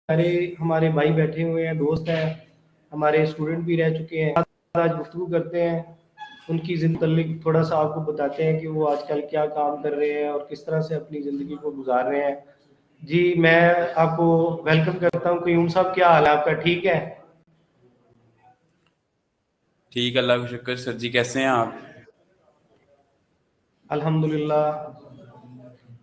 सारे हमारे भाई बैठे हुए हैं, दोस्त हैं, हमारे स्टूडेंट भी रह चुके हैं। आज गुफ्तगू करते हैं, उनकी ज़िंदगी थोड़ा-सा आपको बताते हैं कि वो आजकल क्या काम कर रहे हैं और किस तरह से अपनी ज़िंदगी को गुज़ार रहे हैं। जी, मैं आपको वेलकम करता हूँ। क़य्यूम साहब, क्या हाल है आपका? ठीक है? ठीक, अल्लाह का शुक्र। सर जी कैसे हैं आप? अल्हम्दुलिल्लाह।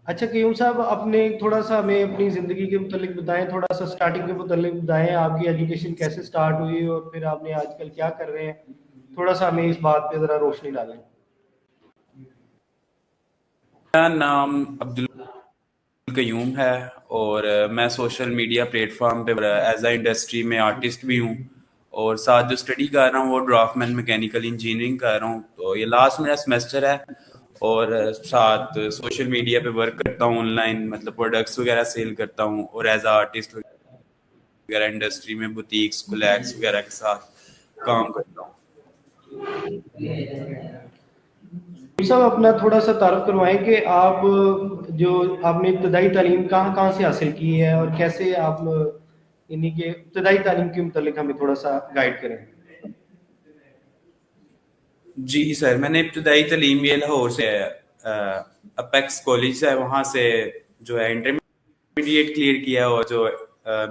अच्छा क़य्यूम साहब, अपने थोड़ा-सा हमें अपनी ज़िंदगी के मुतल्लिक बताएँ, थोड़ा-सा स्टार्टिंग के मुतल्लिक बताएँ, आपकी एजुकेशन कैसे स्टार्ट हुई और फिर आपने आजकल क्या कर रहे हैं? थोड़ा-सा हमें इस बात पे ज़रा रोशनी डालें। मेरा नाम अब्दुल क़य्यूम है और मैं सोशल मीडिया प्लेटफॉर्म पे एज अ इंडस्ट्री में आर्टिस्ट भी हूँ और साथ जो स्टडी कर रहा हूँ वो ड्राफ्टमैन मैकेनिकल इंजीनियरिंग कर रहा हूँ। तो ये लास्ट मेरा सेमेस्टर है और साथ सोशल मीडिया पे वर्क करता हूँ, ऑनलाइन मतलब प्रोडक्ट्स वगैरह सेल करता हूँ और एज अ आर्टिस्ट वगैरह इंडस्ट्री में बुटीक्स कोलैब्स वगैरह के साथ काम करता हूँ। साहब, अपना थोड़ा-सा तारुफ़ करवाएँ कि आप जो आपने इब्तदाई तालीम कहाँ-कहाँ से हासिल की है और कैसे आप इन्हीं के इब्तदाई तालीम के मुतल्लिक हमें थोड़ा-सा गाइड करें? जी सर, मैंने इब्तदाई तालीम ये लाहौर से अपेक्स कॉलेज है वहाँ से जो है इंटरमीडिएट क्लियर किया और जो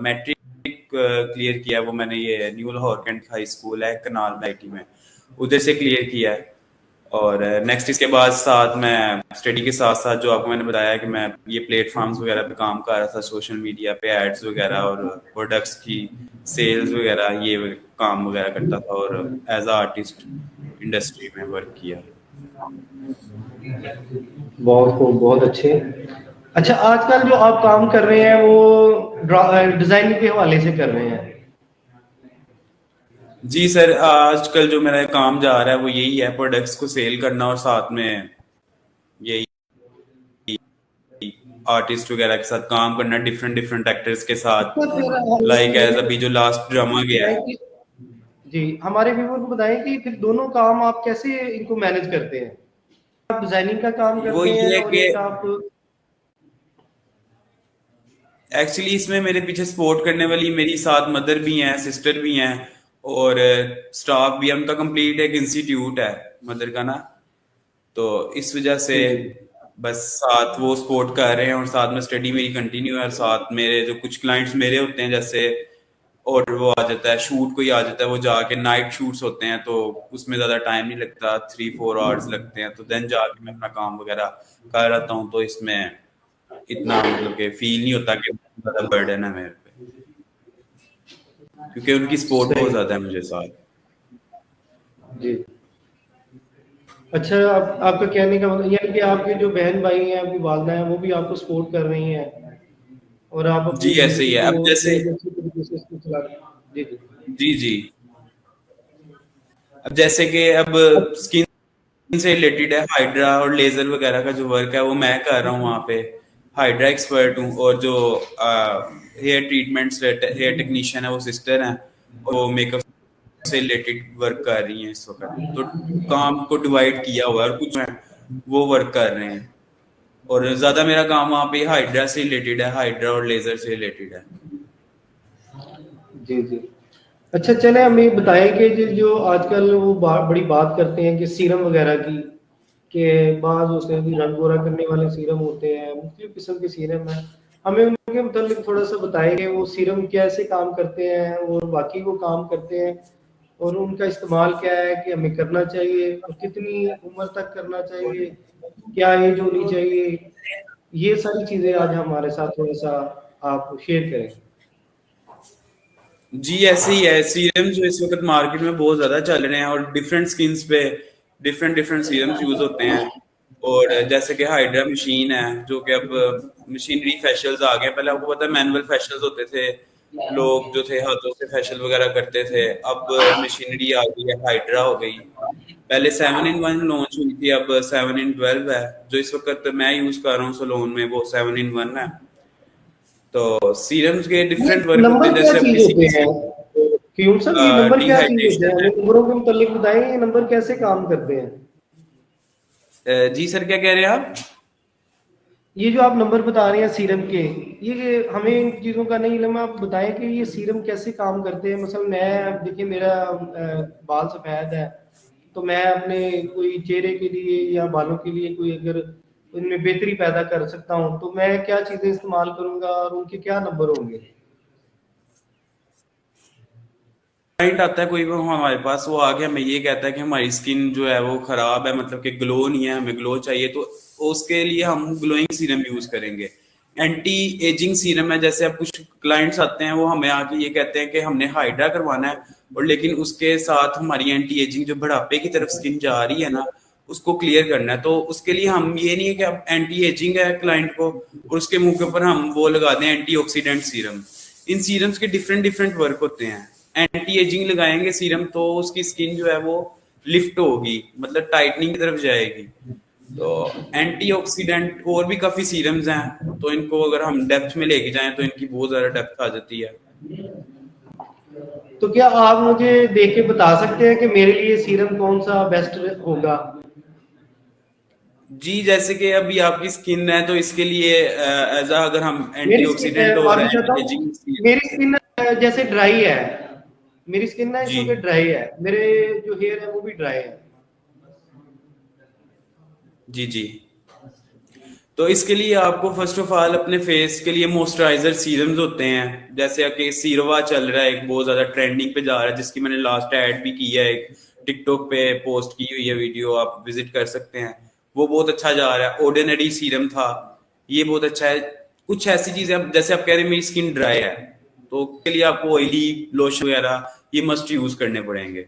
मैट्रिक क्लियर किया वो मैंने ये new Lahore cantt high school है कनाल आईटी में, उधर से क्लियर किया है। और नेक्स्ट इसके बाद साथ मैं स्टडी के साथ साथ जो आपको मैंने बताया कि मैं ये प्लेटफॉर्म्स वगैरह पे काम कर रहा था, सोशल मीडिया पे एड्स वगैरह और प्रोडक्ट्स की सेल्स वगैरह ये काम वगैरह करता था और एज अ आर्टिस्ट इंडस्ट्री में वर्क किया। बहुत खूब, बहुत अच्छे। अच्छा, आजकल जो आप काम कर रहे हैं वो डिज़ाइनिंग के हवाले से कर रहे हैं। जी सर, आजकल जो मेरा काम जा रहा है वो यही है, प्रोडक्ट्स को सेल करना और साथ में यही आर्टिस्ट वगैरह के साथ काम करना, डिफरेंट डिफरेंट एक्टर्स के साथ। तो फिर लाइक एज हमें अभी जो लास्ट ड्रामा गया बताएँ है। कि जी, हमारे व्यूअर को बताएँ कि फिर दोनों काम आप कैसे इनको मैनेज करते हैं? आप डिज़ाइनिंग का काम वो करते हैं ये है और कि एक आप एक्चुअली इसमें मेरे पीछे सपोर्ट करने वाली मेरी साथ मदर भी हैं, सिस्टर भी हैं और स्टाफ भी है। उनका कंप्लीट एक इंस्टीट्यूट है मदर का ना, तो इस वजह से जी, जी। बस साथ वो सपोर्ट कर रहे हैं और साथ में स्टडी मेरी कंटिन्यू है और साथ मेरे जो कुछ क्लाइंट्स मेरे होते हैं, जैसे ऑर्डर वो आ जाता है, शूट कोई आ जाता है, वो जाके नाइट शूट्स होते हैं तो उसमें ज़्यादा टाइम नहीं लगता, 3-4 आवर्स लगते हैं, तो देन जाके मैं अपना काम वगैरह कर रहता हूँ। तो इसमें इतना मतलब कि फील नहीं होता कि ज़्यादा बर्डन है मेरे पे, क्योंकि उनकी सपोर्ट बहुत सही। ज़्यादा है मुझे साथ। जी। अच्छा, आप आपका कहने का मतलब यानी कि आपके जो बहन-भाई हैं, आपकी वालिदा हैं, वो भी आपको सपोर्ट कर रही हैं और आप जी अपनी ऐसे ही ज़िंदगी है को अब जैसे। एक अच्छी तरीके से इसको चला रहे हैं। जी, जी। जी जी। अब जैसे कि अब स्किन से रिलेटेड है, हाइड्रा और लेजर वगैरह का जो वर्क है वो मैं कर रहा हूँ वहाँ पे। हाइड्रा एक्सपर्ट हूँ और जो हेयर ट्रीटमेंट्स हेयर टेक्नीशियन है वो सिस्टर हैं और वो मेकअप से रिलेटेड वर्क कर रही हैं इस वक्त। तो काम को डिवाइड किया हुआ है और कुछ हैं वो वर्क कर रहे हैं और ज्यादा मेरा काम वहाँ पे हाइड्रा से रिलेटेड है, हाइड्रा और लेजर से रिलेटेड है। जी, जी। अच्छा, चलें हमें बताएँ कि जो आजकल वो बड़ी बात करते हैं कि सीरम वगैरह की, कि बाज़ उसमें भी रंग गोरा करने वाले सीरम होते हैं, मुख्तलिफ़ किस्म के सीरम हैं। हमें उनके मुतालिक थोड़ा-सा बताएँ कि वो सीरम कैसे काम करते हैं और वाक़ई वो काम करते हैं और उनका इस्तेमाल क्या है कि हमें करना चाहिए और कितनी उम्र तक करना चाहिए, क्या एज होनी चाहिए? ये सारी चीज़ें आज हमारे साथ थोड़ा-सा आप शेयर करें। जी ऐसे ही है, सीरम जो इस वक्त मार्केट में बहुत ज्यादा चल रहे हैं और डिफरेंट स्किन्स पे डिफरेंट डिफरेंट सीरम्स यूज होते हैं। और जैसे कि हाइड्रा मशीन है जो कि अब मशीनरी फेशियल्स आ गए हैं। पहले आपको पता है मैनुअल फेशियल्स होते थे, लोग जो थे हाथों से फेशियल वगैरह करते थे। अब मशीनरी आ गई है, हाइड्रा हो गई। पहले 7-in-1 लॉन्च हुई थी, अब 7-in-12 है। जो इस वक्त मैं यूज कर रहा हूँ सलोन में वो 7-in-1 है। तो सीरम्स के ये डिफरेंट वर्क होते नंबर हैं, क्या जैसे अब चीज़ किसी होते हैं? किसी क्यूब साहब, ये नंबर क्या चीज़ होते हैं? डिहाइड्रेशन है। हमें नंबरों के मुतालिक बताएँ, ये नंबर कैसे काम करते हैं? जी सर क्या कह रहे हैं आप? ये जो आप नंबर बता रहे हैं सीरम के, ये हमें इन चीज़ों का नहीं इल्म, आप बताएं कि ये सीरम कैसे काम करते हैं। मतलब मैं देखिए मेरा बाल सफ़ेद है, तो मैं अपने कोई चेहरे के लिए या बालों के लिए कोई अगर इनमें बेहतरी पैदा कर सकता हूँ तो मैं क्या चीज़ें इस्तेमाल करूंगा और उनके क्या नंबर होंगे? क्लाइंट आता है कोई, वो हमारे पास वो आके हमें ये कहता है कि हमारी स्किन जो है वो खराब है, मतलब कि ग्लो नहीं है, हमें ग्लो चाहिए, तो उसके लिए हम ग्लोइंग सीरम यूज करेंगे। एंटी एजिंग सीरम है, जैसे अब कुछ क्लाइंट्स आते हैं वो हमें आके ये कहते हैं कि हमने हाइड्रा करवाना है, और लेकिन उसके साथ हमारी एंटी एजिंग जो बढ़ापे की तरफ स्किन जा रही है ना, उसको क्लियर करना है। तो उसके लिए हम ये नहीं है कि अब एंटी एजिंग है क्लाइंट को और उसके मुंह के ऊपर हम वो लगा दें एंटीऑक्सीडेंट सीरम। इन सीरम्स के डिफरेंट डिफरेंट वर्क होते हैं। एंटी एजिंग लगाएंगे सीरम तो उसकी स्किन जो है वो लिफ्ट होगी, मतलब टाइटनिंग की तरफ जाएगी। तो एंटीऑक्सीडेंट और भी काफी सीरम्स हैं, तो इनको अगर हम डेप्थ में लेके जाएं तो इनकी बहुत ज्यादा डेप्थ आ जाती है। तो क्या आप मुझे देख के बता सकते हैं कि मेरे लिए सीरम कौन सा बेस्ट होगा? जी, जैसे कि अभी आपकी स्किन है तो इसके लिए एज अगर हम मेरी स्किन एंटीऑक्सीडेंट और माफी चाहता एंटी हूँ, एजिंग। मेरी स्किन जैसे ड्राई है, मेरी स्किन ना इस जी वक्त ड्राई है, मेरे जो हेयर है वो भी ड्राई है। जी जी। तो इसके लिए आपको फर्स्ट ऑफ ऑल अपने फेस के लिए मॉइस्चराइजर सीरम्स होते हैं, जैसे कि सीरवा चल रहा है, एक बहुत ज्यादा ट्रेंडिंग पे जा रहा है, जिसकी मैंने लास्ट ऐड भी की है, एक टिकटॉक पे पोस्ट की हुई है वीडियो, आप विजिट कर सकते हैं। वो बहुत अच्छा जा रहा है। ऑर्डिनरी सीरम था, ये बहुत अच्छा है। कुछ ऐसी चीजें, अब जैसे आप कह रहे हैं मेरी स्किन ड्राई है, तो उसके लिए आपको ऑयली लोशन वगैरह ये मस्ट यूज करने पड़ेंगे।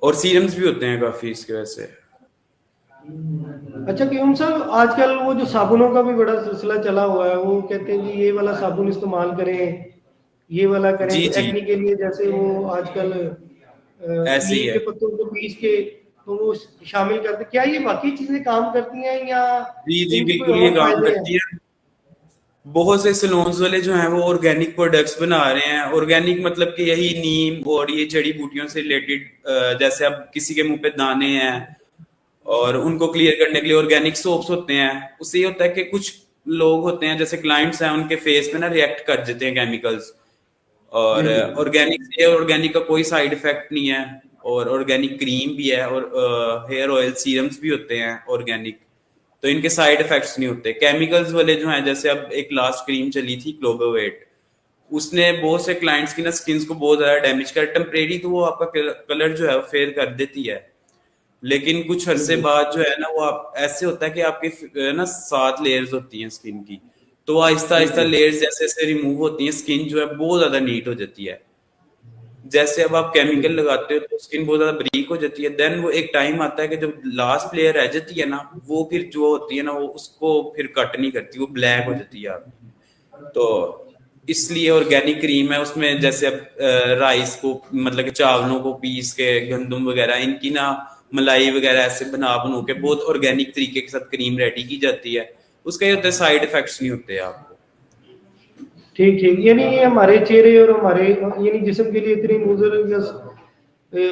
और सीरम्स भी होते हैं काफी इसके वजह से। अच्छा क्यों साहब, आजकल वो जो साबुनों का भी बड़ा सिलसिला चला हुआ है, वो कहते हैं जी ये वाला साबुन इस्तेमाल करें, ये वाला करें, जी तो जी, एक्ने के लिए जैसे वो आजकल ऐसे ही नीम है। के पत्तों को पीस के तो वो शामिल करते, क्या ये बाकी चीजें काम करती हैं या जी जी, इनके कोई बिल्कुल ये और काम फायदे हैं? करती है। बहुत से सलोन्स वाले जो हैं वो ऑर्गेनिक प्रोडक्ट्स बना रहे हैं। ऑर्गेनिक मतलब कि यही नीम और ये जड़ी बूटियों से रिलेटेड, जैसे अब किसी के मुंह पे दाने हैं और उनको क्लियर करने के लिए ऑर्गेनिक सोप्स होते हैं। उससे ये होता है कि कुछ लोग होते हैं जैसे क्लाइंट्स हैं, उनके फेस पे ना रिएक्ट कर देते हैं केमिकल्स। जी और जी। ऑर्गेनिक से ऑर्गेनिक का कोई साइड इफेक्ट नहीं है। और ऑर्गेनिक क्रीम भी है और हेयर ऑयल सीरम्स भी होते हैं ऑर्गेनिक, तो इनके साइड इफेक्ट्स नहीं होते। केमिकल्स वाले जो हैं, जैसे अब एक लास्ट क्रीम चली थी ग्लोबोवेट, उसने बहुत से क्लाइंट्स की ना स्किन को बहुत ज्यादा डैमेज कर, टेम्परेरी तो वो आपका कलर जो है वो फेयर कर देती है, लेकिन कुछ अरसे जी बाद जो है ना वो आप ऐसे होता है कि आपकी ना 7 लेयर्स होती हैं स्किन की, तो वो आहिस्ता जी आहिस्ता जी। लेयर्स जैसे जैसे रिमूव होती हैं, स्किन जो है बहुत ज्यादा नीट हो जाती है। जैसे अब आप जी केमिकल लगाते हो तो स्किन बहुत ज्यादा ब्रीक हो जाती है, देन वो एक टाइम आता है कि जब लास्ट लेयर रह जाती है ना, वो फिर जो होती है ना वो उसको फिर कट नहीं करती, वो ब्लैक हो जाती है आपकी। तो इसलिए ऑर्गेनिक क्रीम है उसमें, जैसे अब राइस को मतलब कि चावलों को पीस के गंदम वगैरह इनकी ना मलाई वगैरह ऐसे बना बनू के बहुत ऑर्गेनिक तरीके के साथ क्रीम रेडी की जाती है। उसका ये होता है साइड इफेक्ट्स नहीं होते आपको। ठीक ठीक, यानी ये हमारे चेहरे और हमारे यानी जिस्म के लिए इतनी मुजर या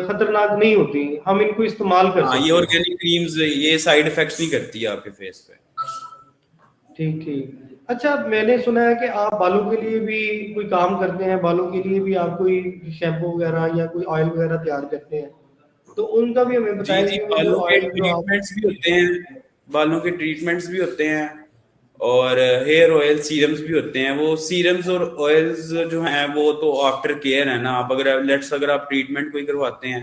खतरनाक नहीं होती, हम इनको इस्तेमाल कर हाँ, ये सकते हैं। ऑर्गेनिक क्रीम्स ये साइड इफेक्ट्स नहीं करती है आपके फेस पे। ठीक ठीक। अच्छा मैंने सुना है कि आप बालों के लिए भी कोई काम करते हैं, बालों के लिए भी आप कोई शैम्पू वगैरह या कोई ऑयल वगैरह तैयार करते हैं, तो उनका भी हमें जी जी, बताएंगे वो जो बालों के ऑयल जो आप। ट्रीटमेंट्स भी होते हैं, बालों के ट्रीटमेंट्स भी होते हैं और हेयर ऑयल सीरम्स भी होते हैं। वो सीरम्स और ऑयल्स जो हैं वो तो आफ्टर केयर है ना, आप अगर लेट्स अगर आप ट्रीटमेंट कोई करवाते हैं,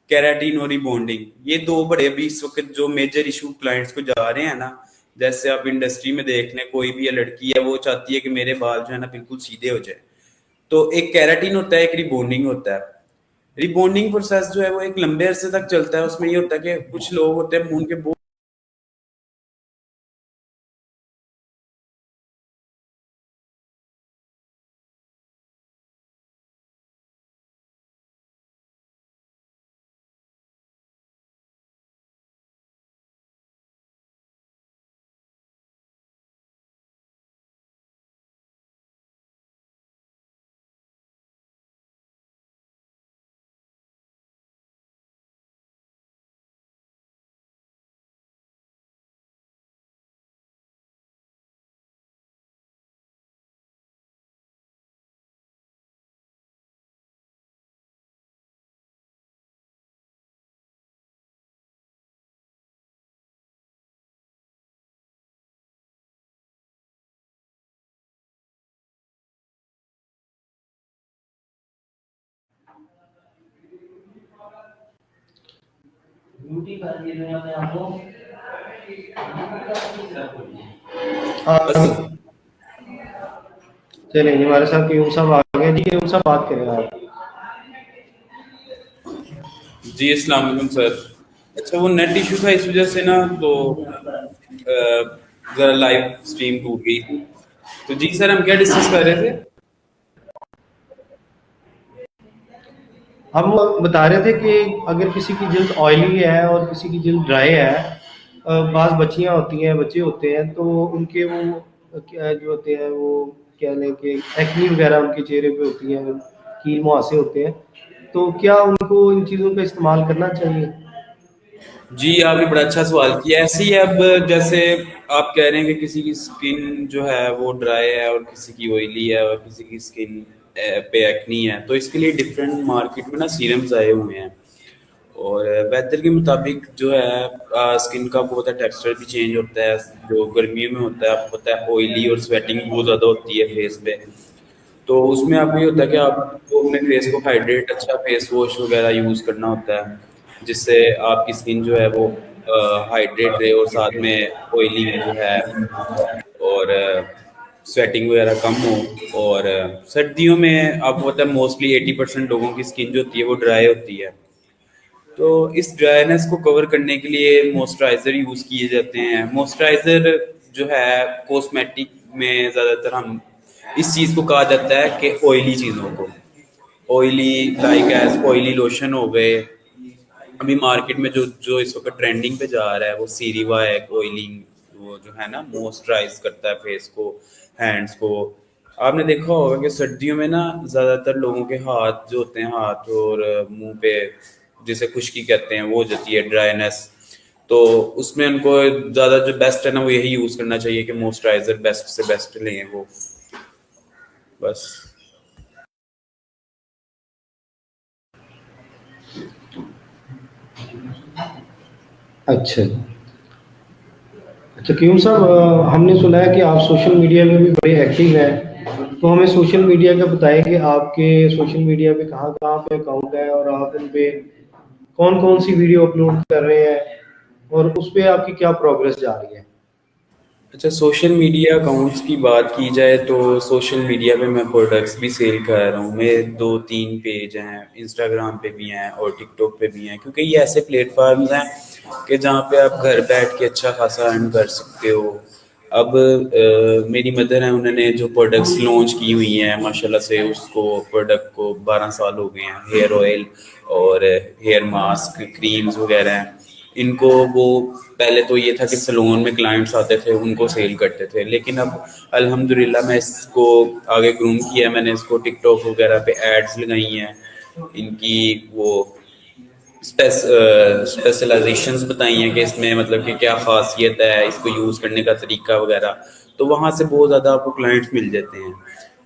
केराटिन और रिबॉन्डिंग, ये दो बड़े अभी इस वक्त जो मेजर इशू क्लाइंट्स को जा रहे हैं ना। जैसे आप इंडस्ट्री में देख लें, कोई भी लड़की है वो चाहती है कि मेरे बाल जो है ना बिल्कुल सीधे हो जाए। तो एक केराटिन होता है, एक रिबॉन्डिंग होता है। रिबॉन्डिंग प्रोसेस जो है वो एक लंबे अरसे तक चलता है। उसमें ये होता है कि कुछ लोग होते हैं उनके बस चलेंगे, हमारे साथ क्यूम साहब आ गए जी। क्यूम साहब बात करें आप। जी अस्सलाम वालेकुम सर। अच्छा वो नेट इशू था इस वजह से ना, तो ज़रा लाइव स्ट्रीम टूट गई थी। तो जी सर, हम क्या डिस्कस कर रहे थे? हम बता रहे थे कि अगर किसी की जल्द ऑयली है और किसी की जल्द ड्राई है, बाज़ बच्चियाँ होती हैं, बच्चे होते हैं, तो उनके वो क्या जो होते हैं वो कह लें कि एक्नी वगैरह उनके चेहरे पे होती हैं, कील मुहासे होते हैं, तो क्या उनको इन चीज़ों का इस्तेमाल करना चाहिए? जी आपने बड़ा अच्छा सवाल किया। ऐसे ही अब जैसे आप कह रहे हैं कि किसी की स्किन जो है वो ड्राई है और किसी की ऑयली है और किसी की स्किन पे एक्नी है, तो इसके लिए डिफरेंट मार्केट में ना सीरम्स आए हुए हैं। और वेदर के मुताबिक जो है स्किन का बहुत है टेक्सचर भी चेंज होता है। जो गर्मियों में होता है आपको पता है ऑयली और स्वेटिंग बहुत ज़्यादा होती है फेस पे। तो उसमें आपको ये होता है कि आपको अपने फेस को हाइड्रेट अच्छा फेस वॉश वगैरह यूज़ करना होता है, जिससे आपकी स्किन जो है वो हाइड्रेट रहे और साथ में ऑयलिंग जो है और स्वेटिंग वगैरह कम हो। और सर्दियों में आपको पता है मोस्टली 80% लोगों की स्किन जो होती है वो ड्राई होती है। तो इस ड्राइनेस को कवर करने के लिए मॉइस्चराइज़र यूज़ किए जाते हैं। मॉइस्चराइज़र जो है कॉस्मेटिक में ज़्यादातर हम इस चीज़ को कहा जाता है कि ऑयली चीज़ों को, oily like as oily lotion हो गए। अभी मार्केट में जो जो इस वक्त ट्रेंडिंग पे जा रहा है वो सीरीवा है, ऑयलिंग वो जो है ना मॉइस्चराइज करता है फेस को, हैंड्स को। आपने देखा होगा कि सर्दियों में ना ज़्यादातर लोगों के हाथ जो होते हैं, हाथ और मुंह पे जिसे खुश्की कहते हैं वो हो जाती है, ड्राइनेस। तो उसमें उनको ज़्यादा जो बेस्ट है ना वो यही यूज़ करना चाहिए कि मॉइस्चराइज़र बेस्ट से बेस्ट लें वो, बस। अच्छा। अच्छा क्यूम साहब, हमने सुना है कि आप सोशल मीडिया में भी बड़े एक्टिव हैं, तो हमें सोशल मीडिया का बताएं कि आपके सोशल मीडिया पे कहाँ-कहाँ पे अकाउंट है और आप उन पे कौन-कौन सी वीडियो अपलोड कर रहे हैं और उस पे आपकी क्या प्रोग्रेस जा रही है? अच्छा, सोशल मीडिया अकाउंट्स की बात की जाए तो सोशल मीडिया पे मैं प्रोडक्ट्स भी सेल कर रहा हूँ। मेरे 2-3 पेज हैं, इंस्टाग्राम पे भी हैं और टिकटॉक पे भी हैं, क्योंकि ये ऐसे प्लेटफॉर्म्स हैं कि जहाँ पे आप घर बैठ के अच्छा खासा अर्न कर सकते हो। अब मेरी मदर हैं, उन्होंने जो प्रोडक्ट्स लॉन्च की हुई हैं माशाल्लाह से, उसको प्रोडक्ट को 12 साल हो गए हैं। हेयर ऑयल और हेयर मास्क, क्रीम्स वगैरह हैं। इनको वो पहले तो ये था कि सैलून में क्लाइंट्स आते थे उनको सेल करते थे, लेकिन अब अल्हम्दुलिल्लाह मैं इसको आगे ग्रूम किया। मैंने इसको टिकटॉक वगैरह पे एड्स लगाई हैं, इनकी वो स्पेशलाइजेशंस बताई हैं कि इसमें मतलब कि क्या खासियत है, इसको यूज़ करने का तरीका वगैरह। तो वहाँ से बहुत ज़्यादा आपको क्लाइंट्स मिल जाते हैं।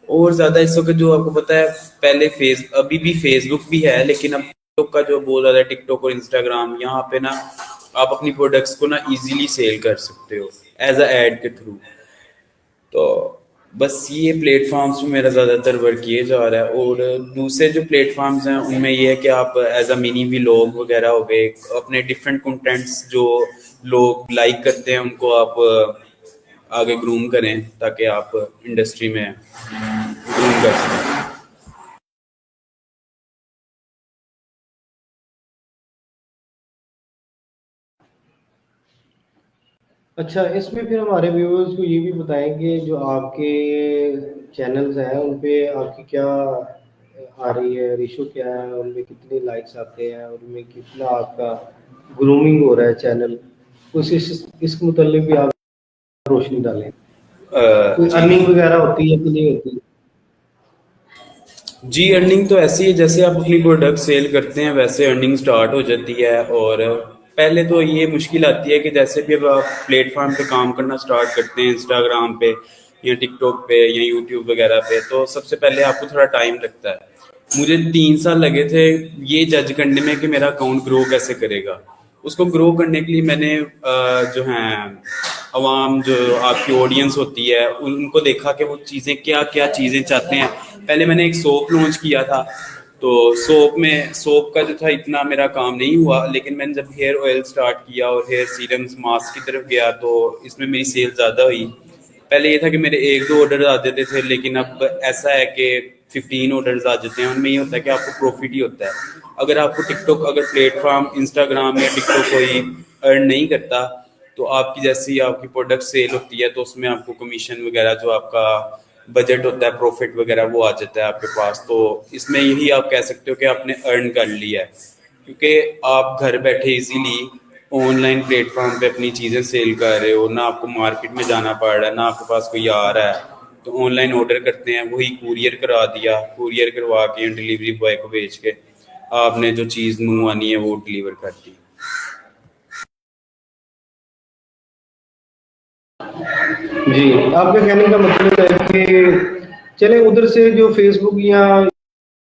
और ज़्यादा इस वक्त जो आपको पता है, पहले अभी भी फेसबुक भी है, लेकिन अब टिकटॉक का जो बहुत ज़्यादा टिकटॉक और इंस्टाग्राम, यहाँ पे ना आप अपनी प्रोडक्ट्स को ना इजीली सेल कर सकते हो एज अ एड के थ्रू। तो बस ये प्लेटफॉर्म्स में मेरा ज़्यादातर वर्क किए जा रहा है। और दूसरे जो प्लेटफॉर्म्स हैं उनमें ये है कि आप एज अ मिनी व्लॉग वगैरह हो गए, अपने डिफरेंट कंटेंट्स जो लोग लाइक करते हैं उनको आप आगे ग्रूम करें ताकि आप इंडस्ट्री में ग्रूम कर सकें। अच्छा, इसमें फिर हमारे व्यूअर्स को ये भी बताएं कि जो आपके चैनल्स हैं उन पे आपकी क्या आ रही है, रेशो क्या है, उनमें कितने लाइक्स आते हैं, उनमें कितना आपका ग्रूमिंग हो रहा है चैनल, कुछ इस मुतल्लिक भी आप रोशनी डालें। कोई जी अर्निंग वगैरह होती है कि नहीं होती? जी, अर्निंग तो ऐसी है जैसे आप अपनी प्रोडक्ट सेल करते हैं वैसे अर्निंग स्टार्ट हो जाती है। और पहले तो ये मुश्किल आती है कि जैसे भी अब आप प्लेटफॉर्म पे काम करना स्टार्ट करते हैं, इंस्टाग्राम पे या टिकटॉक पे या यूट्यूब वगैरह पे, तो सबसे पहले आपको थोड़ा टाइम लगता है। मुझे 3 साल लगे थे ये जज करने में कि मेरा अकाउंट ग्रो कैसे करेगा। उसको ग्रो करने के लिए मैंने जो हैं अवाम, जो आपकी ऑडियंस होती है, उनको देखा कि वो चीज़ें क्या क्या चीज़ें चाहते हैं। पहले मैंने एक सोप लॉन्च किया था, तो सोप का जो था इतना मेरा काम नहीं हुआ, लेकिन मैंने जब हेयर ऑयल स्टार्ट किया और हेयर सीरम्स मास्क की तरफ गया तो इसमें मेरी सेल ज़्यादा हुई। पहले ये था कि मेरे एक दो ऑर्डर आ जाते थे, लेकिन अब ऐसा है कि 15 ऑर्डर्स आ जाते हैं। उनमें ये होता है कि आपको प्रॉफिट ही होता है। अगर आपको टिकटॉक, अगर प्लेटफॉर्म इंस्टाग्राम या टिकटॉक कोई अर्न नहीं करता, तो आपकी जैसी आपकी प्रोडक्ट सेल होती है तो उसमें आपको कमीशन वगैरह जो आपका बजट होता है, प्रॉफिट वगैरह, वो आ जाता है आपके पास। तो इसमें यही आप कह सकते हो कि आपने अर्न कर लिया है, क्योंकि आप घर बैठे इजीली ऑनलाइन प्लेटफॉर्म पे अपनी चीज़ें सेल कर रहे हो, ना आपको मार्केट में जाना पड़ रहा है, ना आपके पास कोई आ रहा है। तो ऑनलाइन ऑर्डर करते हैं, वही कुरियर करा दिया, कुरियर करवा के डिलीवरी बॉय को भेज के आपने जो चीज़ मंगवानी है वो डिलीवर कर दी। जी, आपके कहने का मतलब है कि चले उधर से जो फेसबुक या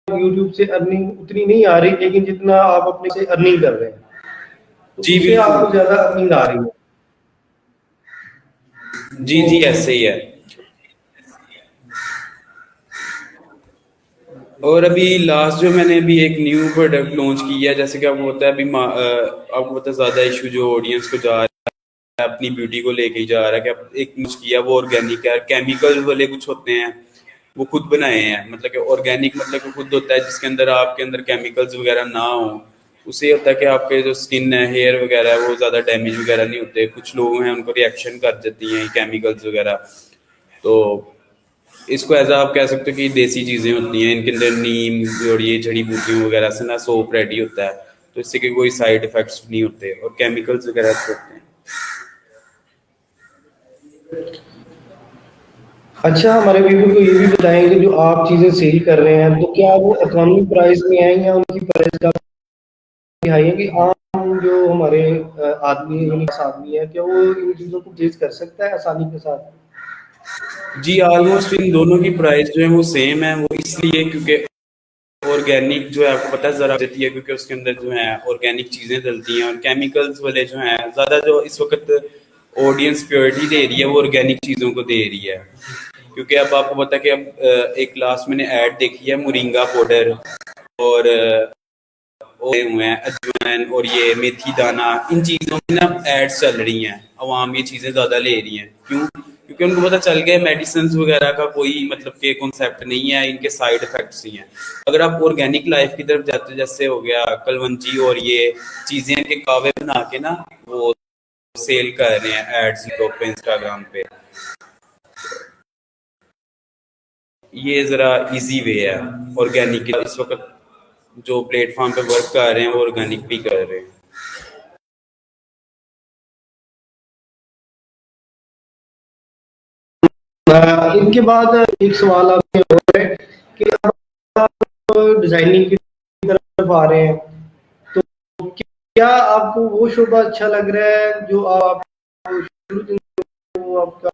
यूट्यूब से अर्निंग उतनी नहीं आ रही, लेकिन जितना आप अपने से अर्निंग कर रहे हैं, तो जी उससे बिल्कुल। आपको ज़्यादा अर्निंग आ रही है। जी जी, ऐसे ही है। और अभी लास्ट जो मैंने अभी एक न्यू प्रोडक्ट लॉन्च किया है, जैसे कि आपको पता है अभी आपको पता है ज़्यादा इशू जो ऑडियंस को जा रहा है अपनी ब्यूटी को लेके ही जा रहा है, कि अब एक कुछ किया वो ऑर्गेनिक है। केमिकल वाले कुछ होते हैं वो खुद बनाए हैं, मतलब कि ऑर्गेनिक मतलब कि खुद होता है, जिसके अंदर आपके अंदर केमिकल्स वगैरह ना हो। उससे ये होता है कि आपके जो स्किन है, हेयर वगैरह है, वो ज़्यादा डैमेज वगैरह नहीं होते। कुछ लोग हैं उनको रिएक्शन कर जाती हैं केमिकल्स वगैरह। तो इसको एज आप कह सकते हो कि देसी चीज़ें होती हैं, इनके अंदर नीम और ये जड़ी बूटियों वगैरह से ना सोप रेडी होता है। तो इससे के कोई साइड इफेक्ट्स नहीं होते और केमिकल्स वगैरह से होते हैं। अच्छा, हमारे व्यूअर को ये भी बताएं कि जो आप चीज़ें सेल कर रहे हैं, तो क्या वो इकोनॉमी प्राइस में है या उनकी प्राइस काफ़ी हाई है कि आम जो हमारे आदमी है, यूनिक आदमी है, क्या वो इन चीज़ों को परचेज़ कर सकता है आसानी के साथ? जी ऑलमोस्ट इन दोनों की प्राइस जो है वो सेम है। वो इसलिए क्योंकि ऑर्गेनिक जो है आपको पता है ज़रा देती है, क्योंकि उसके अंदर जो है ऑर्गेनिक चीज़ें डलती हैं। और केमिकल्स वाले जो हैं ज़्यादा, जो इस वक्त ऑडियंस प्योरिटी दे रही है वो ऑर्गेनिक चीज़ों को दे रही है। क्योंकि अब आपको पता है कि अब एक लास्ट मैंने ऐड देखी है मोरिंगा पाउडर और हुए हुए हैं अजवाइन और ये मेथी दाना, इन चीज़ों में ना एड्स चल रही हैं। अवाम ये चीज़ें ज़्यादा ले रही हैं, क्यों? क्योंकि उनको पता चल गया मेडिसिन वगैरह का कोई मतलब के कॉन्सेप्ट नहीं है, इनके साइड इफेक्ट्स ही हैं। अगर आप ऑर्गेनिक लाइफ की तरफ जाते, जैसे हो गया कलवंजी और ये चीज़ें के कावे बना के ना वो सेल कर रहे हैं एड्स पे, इंस्टाग्राम पे। ये ज़रा इजी वे है ऑर्गेनिक की। इस वक्त जो प्लेटफॉर्म पे वर्क कर रहे हैं वो ऑर्गेनिक भी कर रहे हैं। इनके बाद एक सवाल आपसे और है कि आप डिजाइनिंग की तरफ आ रहे हैं, तो क्या आपको वो शोबा अच्छा लग रहा है जो आप शुरू दिन वो आपका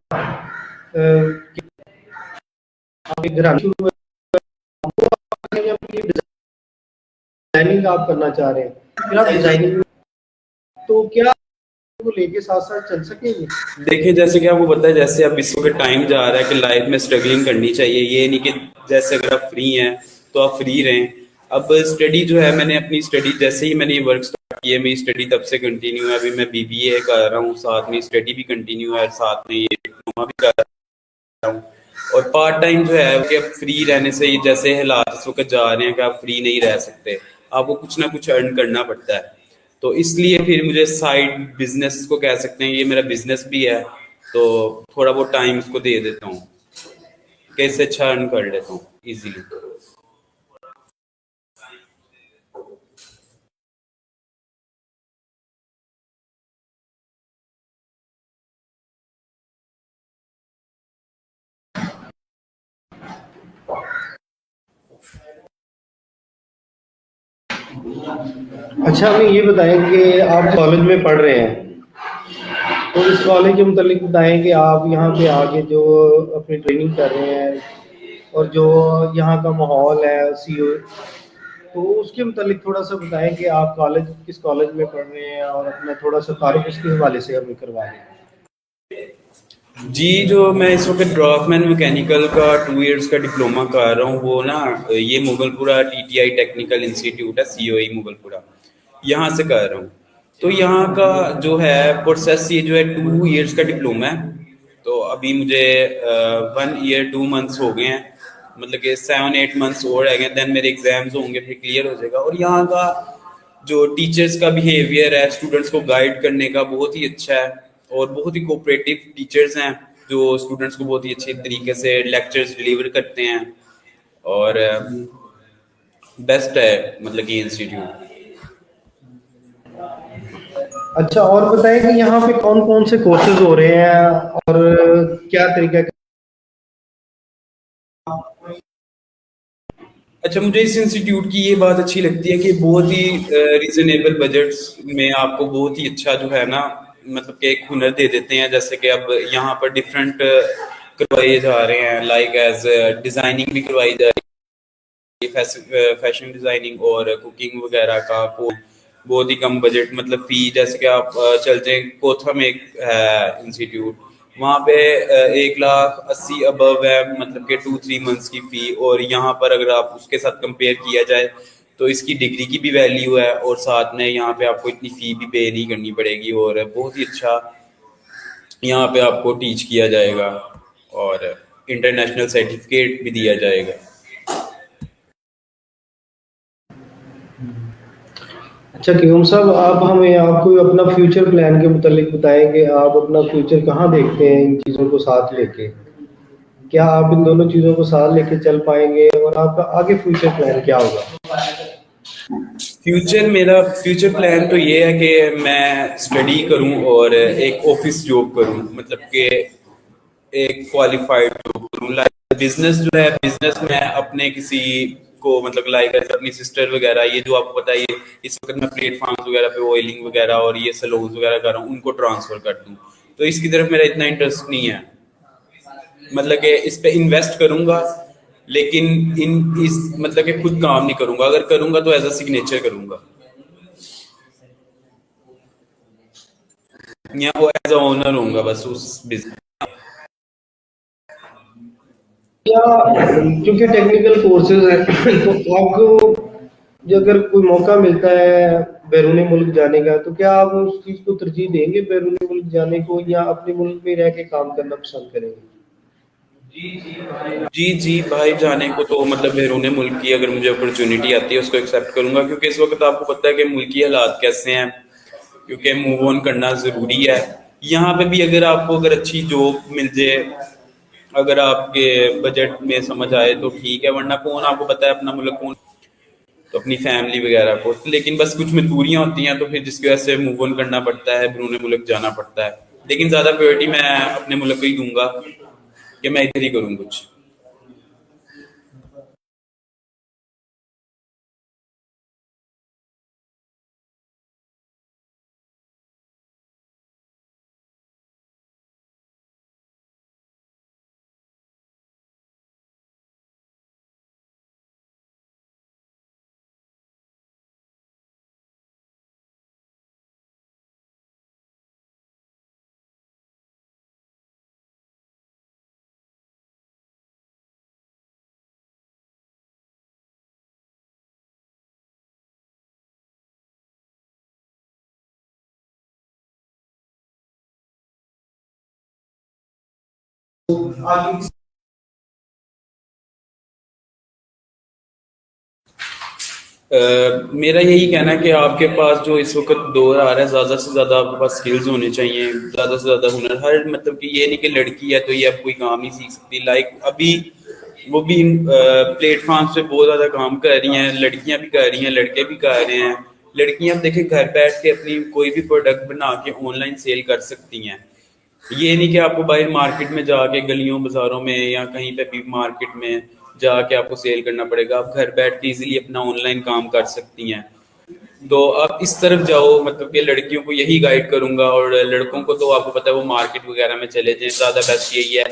आपके घर शुरू में डिजाइनिंग आप करना चाह रहे हैं, फिर आप डिजाइनिंग, तो क्या को लेके साथ साथ चल सकेंगे? देखिए जैसे कि आपको पता है, जैसे अब इस वक्त टाइम जा रहा है कि लाइफ में स्ट्रगलिंग करनी चाहिए। ये नहीं कि जैसे अगर आप फ्री हैं तो आप फ्री रहें। अब स्टडी जो है, मैंने अपनी स्टडी जैसे ही मैंने ये वर्क स्टार्ट किया, मेरी स्टडी तब से कंटिन्यू है। अभी मैं बीबीए कर रहा हूँ, साथ में स्टडी भी कंटिन्यू है, साथ में ये डिप्लोमा भी कर रहा हूँ। और पार्ट टाइम जो है कि अब फ्री रहने से ही, जैसे हालात इस वक्त जा रहे हैं कि आप फ्री नहीं रह सकते, आपको कुछ ना कुछ अर्न करना पड़ता है। तो इसलिए फिर मुझे साइड बिजनेस को कह सकते हैं, ये मेरा बिजनेस भी है। तो थोड़ा बहुत टाइम उसको दे देता हूँ, कैसे अच्छा अर्न कर लेता हूँ इजीली। अच्छा, हमें ये बताएं कि आप कॉलेज में पढ़ रहे हैं, तो इस कॉलेज के मुतालिक बताएं कि आप यहाँ पे आके जो अपनी ट्रेनिंग कर रहे हैं और जो यहाँ का माहौल है सीओ, तो उसके मुतालिक थोड़ा सा बताएं कि आप कॉलेज किस कॉलेज में पढ़ रहे हैं और अपना थोड़ा सा तारुफ उसके हवाले से हमें करवा दें। जी, जो मैं इस वक़्त ड्राफ्टमैन मैकेनिकल का 2 इयर्स का डिप्लोमा कर रहा हूँ, वो ना ये मुगलपुरा टीटीआई टेक्निकल इंस्टीट्यूट है, सीओई मुगलपुरा, यहाँ से कर रहा हूँ। तो यहाँ का जो है प्रोसेस, ये जो है 2 इयर्स का डिप्लोमा है। तो अभी मुझे 1 ईयर 2 मंथ्स हो गए हैं, मतलब कि 7-8 मंथ्स और रह गए, देन मेरे एग्जाम्स होंगे, फिर क्लियर हो जाएगा। और यहाँ का जो टीचर्स का बिहेवियर है स्टूडेंट्स को गाइड करने का, बहुत ही अच्छा है। और बहुत ही कोऑपरेटिव टीचर्स हैं जो स्टूडेंट्स को बहुत ही अच्छे तरीके से लेक्चर्स डिलीवर करते हैं। और बेस्ट है मतलब कि इंस्टीट्यूट। अच्छा, और बताएं कि यहाँ पे कौन कौन से कोर्सेज हो रहे हैं और क्या तरीका। अच्छा, मुझे इस इंस्टीट्यूट की ये बात अच्छी लगती है कि बहुत ही रीजनेबल बजट्स में आपको बहुत ही अच्छा जो है ना, मतलब कि एक हुनर दे देते हैं। जैसे कि अब यहाँ पर डिफरेंट करवाए जा रहे हैं, लाइक एज डिजाइनिंग भी करवाई जा रही है, फैशन डिजाइनिंग और कुकिंग वगैरह का कोर्स बहुत ही कम बजट, मतलब फी। जैसे कि आप चल जाए कोथा में एक है इंस्टीट्यूट, वहाँ पे 1,80,000 अबव है, मतलब कि 2-3 मंथ्स की फी। और यहाँ पर अगर आप उसके साथ कंपेयर किया जाए तो इसकी डिग्री की भी वैल्यू है, और साथ में यहाँ पे आपको इतनी फी भी पे नहीं करनी पड़ेगी, और बहुत ही अच्छा यहाँ पे आपको टीच किया जाएगा, और इंटरनेशनल सर्टिफिकेट भी दिया जाएगा। अच्छा क्यूम साहब, आप हमें आपको अपना फ्यूचर प्लान के मुतालिक बताएं कि आप अपना फ्यूचर कहाँ देखते हैं इन चीज़ों को साथ लेके। क्या आप इन दोनों चीज़ों को साथ लेके चल पाएंगे और आपका आगे फ्यूचर प्लान क्या होगा? फ्यूचर प्लान तो ये है कि मैं स्टडी करूं और एक ऑफिस जॉब करूं, मतलब कि एक क्वालिफाइड जॉब करूं। लाइक बिजनेस जो है, बिजनेस में अपने किसी को, मतलब लाइक अपनी सिस्टर वगैरह, ये जो आपको पता है, ये इस वक्त मैं प्लेटफॉर्म्स वगैरह पे ऑयलिंग वगैरह और ये सैलून्स वगैरह कर रहा हूँ, उनको ट्रांसफर कर दूं। तो इसकी तरफ मेरा इतना इंटरेस्ट नहीं है, मतलब कि इस पे इन्वेस्ट करूंगा, लेकिन इन इस मतलब कि खुद काम नहीं करूंगा। अगर करूंगा तो एज अ सिग्नेचर करूंगा, या वो एज अ ओनर होऊंगा बस उस बिजनेस। या क्योंकि टेक्निकल कोर्सेज हैं तो आपको जो अगर कोई मौका मिलता है बैरून मुल्क जाने का, तो क्या आप उस चीज़ को तरजीह देंगे बैरून मुल्क जाने को, या अपने मुल्क में रह के काम करना पसंद करेंगे? जी जी भाई, जाने को तो मतलब बैरून मुल्क की अगर मुझे अपॉर्चुनिटी आती है उसको एक्सेप्ट करूंगा, क्योंकि इस वक्त आपको पता है कि मुल्क की हालात कैसे हैं, क्योंकि मूव ऑन करना ज़रूरी है। यहाँ पे भी अगर आपको अगर अच्छी जॉब मिल जाए, अगर आपके बजट में समझ आए तो ठीक है, वरना कौन आपको पता है अपना मुल्क कौन, तो अपनी फैमिली वगैरह को। लेकिन बस कुछ मजबूरियां होती हैं, तो फिर जिसकी वजह से मूव ऑन करना पड़ता है, बैरून मुल्क जाना पड़ता है। लेकिन ज़्यादा प्रायोरिटी मैं अपने मुल्क को ही दूंगा कि मैं इधर ही करूँ कुछ। मेरा यही कहना है कि आपके पास जो इस वक्त दौर आ रहा है, ज़्यादा से ज़्यादा आपके पास स्किल्स होने चाहिए, ज़्यादा से ज़्यादा हुनर। हर मतलब कि ये नहीं कि लड़की है तो ये अब कोई काम नहीं सीख सकती। लाइक अभी वो भी प्लेटफॉर्म्स पे बहुत ज़्यादा काम कर रही हैं, लड़कियां भी कर रही हैं, लड़के भी कर रहे हैं। लड़कियां देखें घर बैठ के अपनी कोई भी प्रोडक्ट बना के ऑनलाइन सेल कर सकती हैं। ये नहीं कि आपको बाहर मार्केट में जाके गलियों बाजारों में या कहीं पे भी मार्केट में जाके आपको सेल करना पड़ेगा। आप घर बैठ के इजीली अपना ऑनलाइन काम कर सकती हैं। तो आप इस तरफ जाओ, मतलब कि लड़कियों को यही गाइड करूंगा। और लड़कों को तो आपको पता है वो मार्केट वगैरह में चले जाएं, ज़्यादा बेस्ट यही है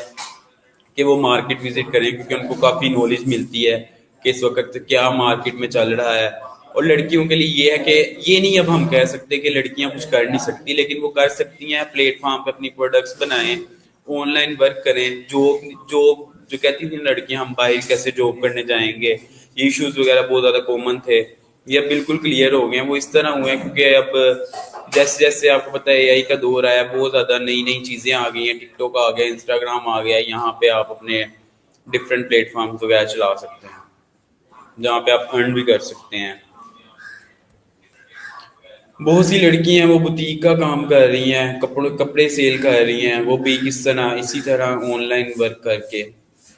कि वो मार्केट विजिट करें, क्योंकि उनको काफ़ी नॉलेज मिलती है कि इस वक्त क्या मार्केट में चल रहा है। और लड़कियों के लिए ये है कि ये नहीं अब हम कह सकते कि लड़कियां कुछ कर नहीं सकती, लेकिन वो कर सकती हैं। प्लेटफॉर्म पे अपनी प्रोडक्ट्स बनाएं ऑनलाइन वर्क करें। जॉब जॉब जो कहती थी लड़कियां हम बाहर कैसे जॉब करने जाएंगे, ये इश्यूज वगैरह बहुत ज़्यादा कॉमन थे, ये अब बिल्कुल क्लियर हो गए हैं। वो इस तरह हुए हैं क्योंकि अब जैसे जैसे आपको पता है एआई का दौर आया, बहुत ज़्यादा नई नई चीज़ें आ गई हैं, टिकटॉक आ गया, इंस्टाग्राम आ गया, यहाँ पे आप अपने डिफरेंट प्लेटफॉर्म वगैरह चला सकते हैं जहाँ पे आप अर्न भी कर सकते हैं। बहुत सी लड़की हैं वो बुटीक का काम कर रही हैं, कपड़े सेल कर रही हैं, वो भी किस तरह इसी तरह ऑनलाइन वर्क करके।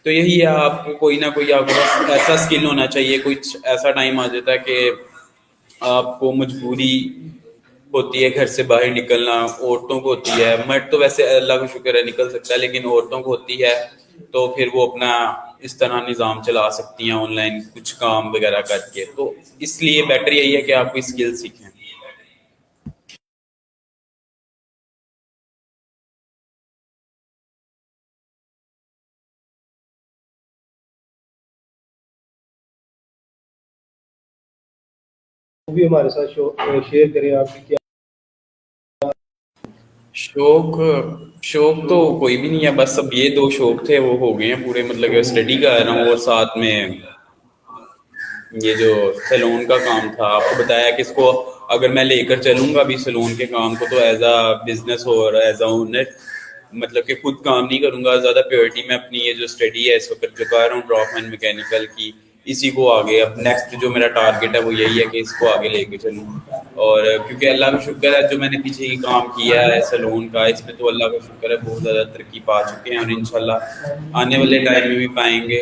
तो यही है, आपको कोई ना कोई आपके पास ऐसा स्किल होना चाहिए। कुछ ऐसा टाइम आ जाता है कि आपको मजबूरी होती है घर से बाहर निकलना, औरतों को होती है, मर्द तो वैसे अल्लाह का शुक्र है निकल सकता है, लेकिन औरतों को होती है। तो फिर वो अपना इस तरह निज़ाम चला सकती हैं ऑनलाइन कुछ काम वगैरह करके। तो इसलिए बेटर यही है कि आप कोई स्किल सीखें। वो भी हमारे साथ शेयर करें आपकी क्या। शौक शौक तो कोई भी नहीं है, बस अब ये दो शौक थे वो हो गए हैं पूरे। मतलब कि स्टडी कर रहा हूँ और साथ में ये जो सैलून का काम था, आपको बताया कि इसको अगर मैं लेकर चलूंगा अभी सैलून के काम को, तो एज अ बिजनेस और एज अ ओनर, मतलब कि खुद काम नहीं करूंगा ज़्यादा। प्योरिटी में अपनी ये जो स्टडी है इस वक्त जो कर रहा हूँ ड्रॉप एंड मैकेनिकल की, इसी को आगे अब नेक्स्ट जो मेरा टारगेट है वो यही है कि इसको आगे लेके चलूँ। और क्योंकि अल्लाह का शुक्र है जो मैंने पीछे ही काम किया है सैलून का, इसमें तो अल्लाह का शुक्र है बहुत ज़्यादा तरक्की पा चुके हैं और इंशाल्लाह आने वाले टाइम में भी पाएंगे।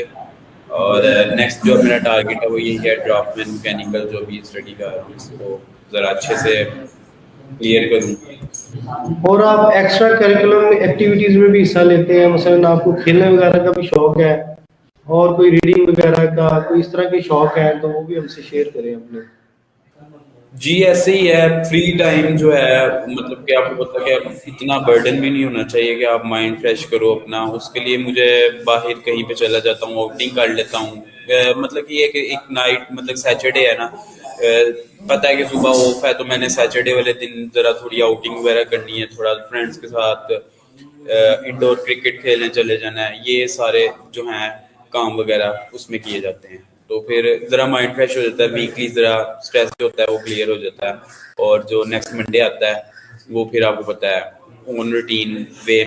और नेक्स्ट जो मेरा टारगेट है वो यही है, ड्राफ्टमैन मैकेनिकल जो भी स्टडी कर रहा हूँ इसको ज़रा अच्छे से क्लियर करूँ। और आप एक्स्ट्रा करिकुलम एक्टिविटीज में भी हिस्सा लेते हैं, मसलन आपको खेलने वगैरह का भी शौक है और कोई रीडिंग वगैरह का कोई इस तरह के शौक है तो वो भी हमसे शेयर करें अपने। जी ऐसे ही है, फ्री टाइम जो है मतलब कि आपको पता है कि अब इतना बर्डन भी नहीं होना चाहिए कि आप माइंड फ्रेश करो अपना। उसके लिए मुझे बाहर कहीं पे चला जाता हूँ, आउटिंग कर लेता हूँ। मतलब कि एक नाइट मतलब सैटरडे है ना, पता है कि सुबह ऑफ है तो मैंने सैटरडे वाले दिन जरा थोड़ी आउटिंग वगैरह करनी है, थोड़ा फ्रेंड्स के साथ इंडोर क्रिकेट खेलने चले जाना है। ये सारे जो हैं काम वगैरह उसमें किए जाते हैं, तो फिर ज़रा माइंड फ्रेश हो जाता है, वीकली ज़रा स्ट्रेस जो होता है वो क्लियर हो जाता है। और जो नेक्स्ट मंडे आता है वो फिर आपको पता है ऑन रूटीन वे